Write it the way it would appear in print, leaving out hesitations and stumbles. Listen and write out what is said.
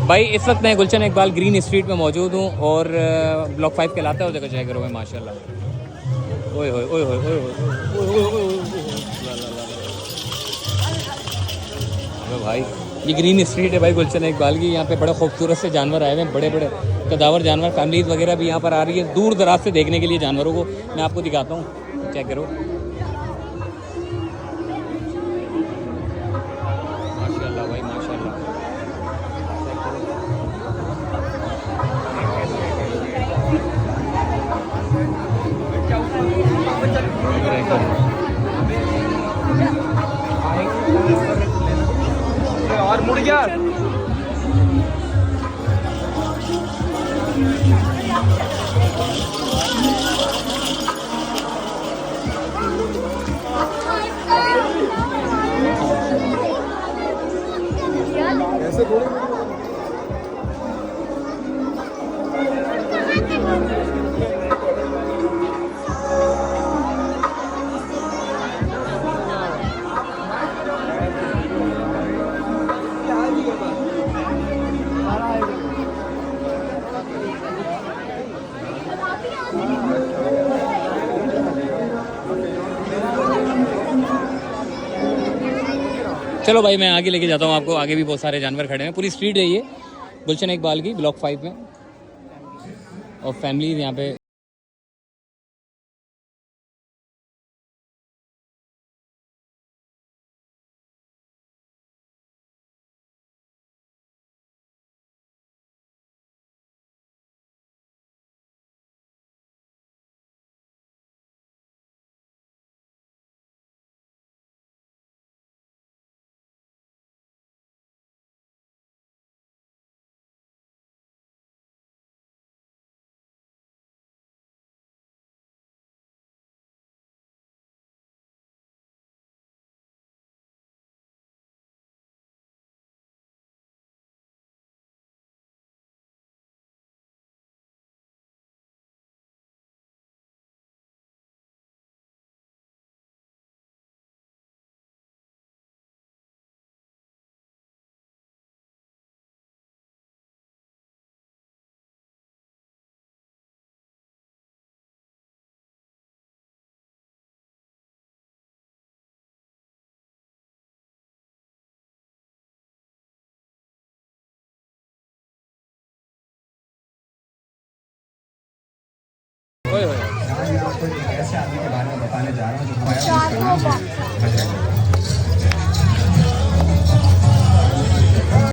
भाई इस वक्त मैं गुलशन इकबाल ग्रीन स्ट्रीट में मौजूद हूँ और ब्लॉक 5 कहलाता है, उस जगह चेक करो भाई माशाल्लाह। ओए होए ओए होए ओए होए ओए होए ला ला ला ला। अबे भाई ये ग्रीन स्ट्रीट है भाई गुलशन इकबाल की। यहाँ पे बड़े खूबसूरत से जानवर आए हुए हैं, बड़े बड़े कदावर जानवर। फैमिलीज वगैरह भी यहाँ पर आ रही है दूर दराज से देखने के लिए जानवरों को। मैं आपको दिखाता हूँ, चेक करो माशाल्लाह भाई माशाल्लाह। और मुड़ गया। ऐसे थोड़ी। चलो भाई मैं आगे लेके जाता हूँ आपको। आगे भी बहुत सारे जानवर खड़े हैं, पूरी स्ट्रीट है ये गुलशन इकबाल की ब्लॉक 5 में। और फैमिली यहाँ पे आज मैं आपको एक ऐसे आदमी के बारे में बताने जा रहा हूँ जो